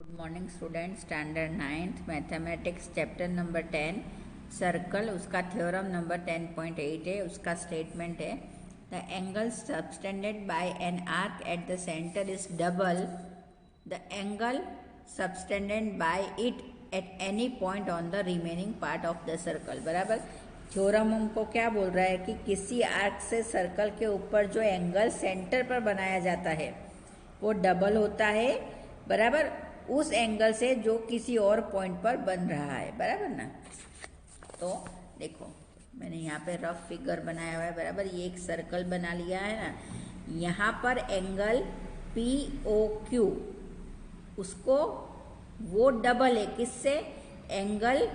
Good morning student, standard 9th mathematics chapter number 10 circle, उसका theorem number 10.8 है। उसका statement है the angle subtended bye an arc at the centre is double the angle subtended bye it at any point on the remaining part of the circle. बराबर। Theorem हमको क्या बोल रहा है कि किसी आर्क से सर्कल के ऊपर जो एंगल सेंटर पर बनाया जाता है वो डबल होता है, बराबर, उस एंगल से जो किसी और पॉइंट पर बन रहा है। बराबर ना। तो देखो मैंने यहाँ पे रफ फिगर बनाया हुआ है। बराबर। ये एक सर्कल बना लिया है ना। यहाँ पर एंगल पी ओ क्यू, उसको वो डबल है किससे? एंगल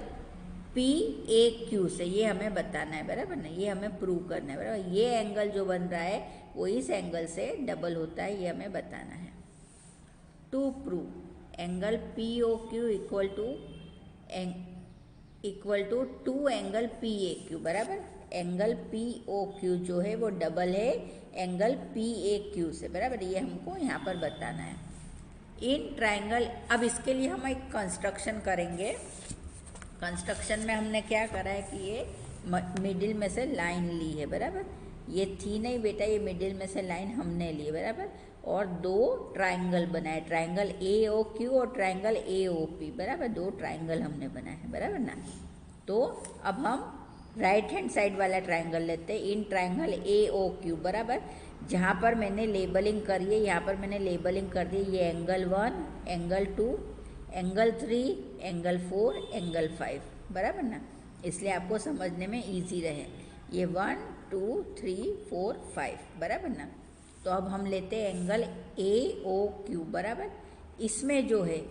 पी ए क्यू से। ये हमें बताना है। बराबर ना। ये हमें प्रूव करना है। बराबर। ये एंगल जो बन रहा है वो इस एंगल से डबल होता है, ये हमें बताना है। To prove angle P O Q equal to two angle P A Q. बराबर। एंगल पी ओ क्यू जो है वो डबल है एंगल पी ए क्यू से। बराबर। ये हमको यहाँ पर बताना है इन ट्राइंगल। अब इसके लिए हम एक कंस्ट्रक्शन करेंगे। कंस्ट्रक्शन में हमने क्या करा है कि ये मिडिल में से लाइन ली है। बराबर। ये थी नहीं बेटा, ये मिडिल में से लाइन हमने ली है। बराबर। और दो ट्राइंगल बनाए, ट्राइंगल ए ओ क्यू और ट्राइंगल ए ओ पी। बराबर। दो ट्राइंगल हमने बनाए हैं। बराबर ना। तो अब हम राइट हैंड साइड वाला ट्राइंगल लेते हैं इन ट्राइंगल ए ओ क्यू। बराबर। जहाँ पर मैंने लेबलिंग करी है, यहाँ पर मैंने लेबलिंग कर दी। ये angle 1, angle 2, angle 3, angle 4, angle 5। बराबर ना। इसलिए आपको समझने में इजी रहे। ये 1, 2, 3, 4, 5। बराबर ना। तो अब हम लेते हैं एंगल ए ओ क्यू। बराबर। इसमें जो है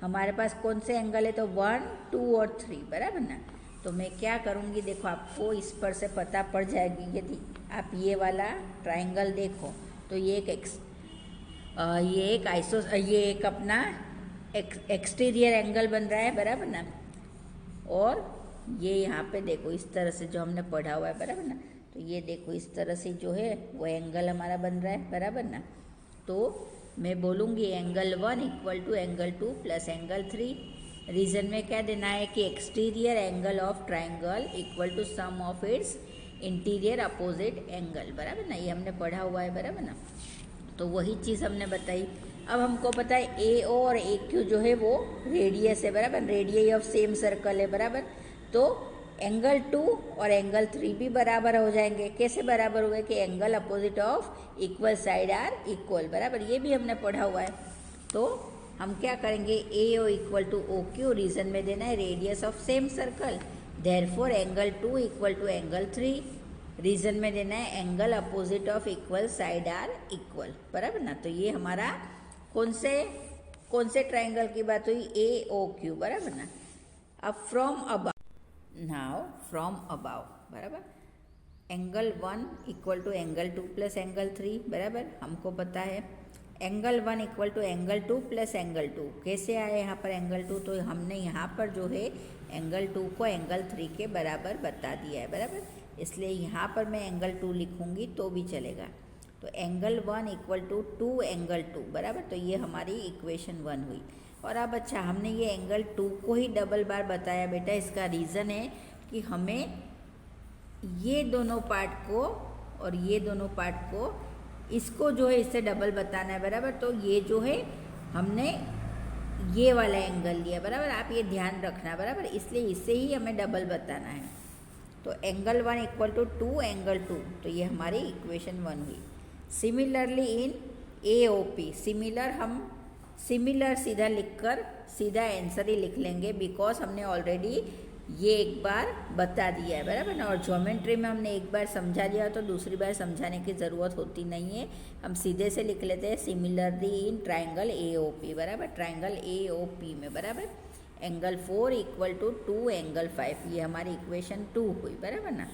हमारे पास कौन से एंगल है? तो 1, 2 और 3। बराबर ना। तो मैं क्या करूँगी, देखो आपको इस पर से पता पड़ जाएगी। यदि आप ये वाला ट्राइंगल देखो तो ये एक अपना एक्सटीरियर एंगल बन रहा है। बराबर ना। और ये यहाँ पे देखो इस तरह से जो हमने पढ़ा हुआ है। बराबर ना। तो ये देखो इस तरह से जो है वो एंगल हमारा बन रहा है। बराबर ना। तो मैं बोलूँगी angle 1 equal to angle 2 plus angle 3। Reason में क्या देना है कि exterior angle of triangle equal to sum of its interior opposite angle. बराबर ना। ये हमने पढ़ा हुआ है। बराबर ना। तो वही चीज़ हमने बताई। अब हमको पता है ए ओ और ए क्यू जो है वो रेडियस है। बराबर। रेडियस ऑफ सेम सर्कल है। बराबर। तो एंगल 2 और एंगल 3 भी बराबर हो जाएंगे। कैसे बराबर हुए? कि angle opposite of equal side are equal. बराबर। ये भी हमने पढ़ा हुआ है। तो हम क्या करेंगे, A O equal to O Q, reason में देना है radius of same circle. Therefore angle 2 equal to angle 3, reason में देना है angle opposite of equal side are equal. बराबर ना। तो ये हमारा कौन से ट्राइंगल की बात हुई? A O Q. बराबर ना। अब from above, now from above. बराबर। Angle 1 equal to angle 2 plus angle 3। बराबर। हमको पता है angle 1 equal to angle 2 plus angle 2। कैसे आए यहाँ पर एंगल 2? तो हमने यहाँ पर जो है एंगल 2 को एंगल 3 के बराबर बता दिया है। बराबर। इसलिए यहाँ पर मैं एंगल 2 लिखूँगी तो भी चलेगा। तो एंगल 1 इक्वल टू 2 एंगल 2। बराबर। तो ये हमारी इक्वेशन 1 हुई। और अब अच्छा, हमने ये एंगल 2 को ही डबल बार बताया बेटा। इसका रीज़न है कि हमें ये दोनों पार्ट को और ये दोनों पार्ट को, इसको जो है इससे डबल बताना है। बराबर। तो ये जो है हमने ये वाला एंगल लिया। बराबर। आप ये ध्यान रखना। बराबर। इसलिए इससे ही हमें डबल बताना है। तो एंगल 1 इक्वल टू 2 एंगल 2। तो ये हमारी इक्वेशन 1 हुई। Similarly in A O P, similar सीधा लिखकर सीधा आंसर ही लिख लेंगे, बिकॉज हमने ऑलरेडी ये एक बार बता दिया है। बराबर ना। और ज्योमेट्री में हमने एक बार समझा दिया तो दूसरी बार समझाने की ज़रूरत होती नहीं है। हम सीधे से लिख लेते हैं similarly in triangle A O P. बराबर। ट्राइंगल ए ओ पी में बराबर एंगल 4 इक्वल टू 2 एंगल 5। ये हमारी इक्वेशन 2 हुई। बराबर ना।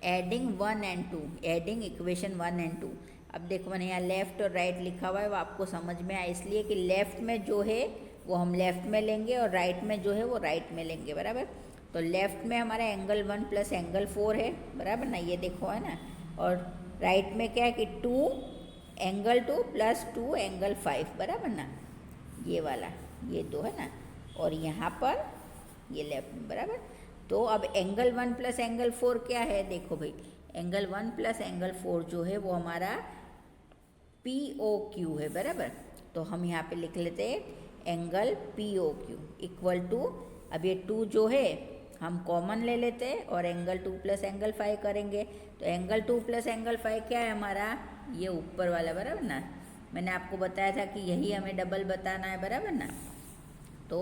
Adding 1 and 2, adding equation 1 and 2। अब देखो मैंने यहाँ लेफ्ट और राइट लिखा हुआ है, वो आपको समझ में आया इसलिए कि लेफ्ट में जो है वो हम लेफ्ट में लेंगे और राइट में जो है वो राइट में लेंगे। बराबर। तो लेफ्ट में हमारा एंगल 1 प्लस एंगल 4 है। बराबर ना। ये देखो है ना। और राइट में क्या है कि 2 एंगल 2 प्लस 2 एंगल 5। बराबर ना। ये वाला, ये दो है ना, और यहाँ पर ये लेफ्ट में, बराबर। तो अब एंगल 1 प्लस एंगल 4 क्या है, देखो भाई, एंगल 1 प्लस एंगल 4 जो है वो हमारा POQ है, बराबर। तो हम यहाँ पे लिख लेते हैं एंगल POQ इक्वल टू, अब ये 2 जो है हम कॉमन ले लेते हैं और एंगल 2 प्लस एंगल 5 करेंगे। तो एंगल 2 प्लस एंगल 5 क्या है हमारा, ये ऊपर वाला, बराबर ना। मैंने आपको बताया था कि यही हमें डबल बताना है, बराबर ना। तो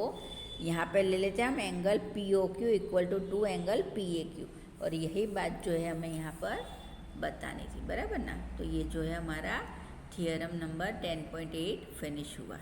यहाँ पे ले लेते हैं हम angle POQ equal to 2 angle PAQ, और यही बात जो है हमें यहाँ पर बतानी थी, बराबर ना। तो ये जो है हमारा थियरम नंबर 10.8 फिनिश हुआ।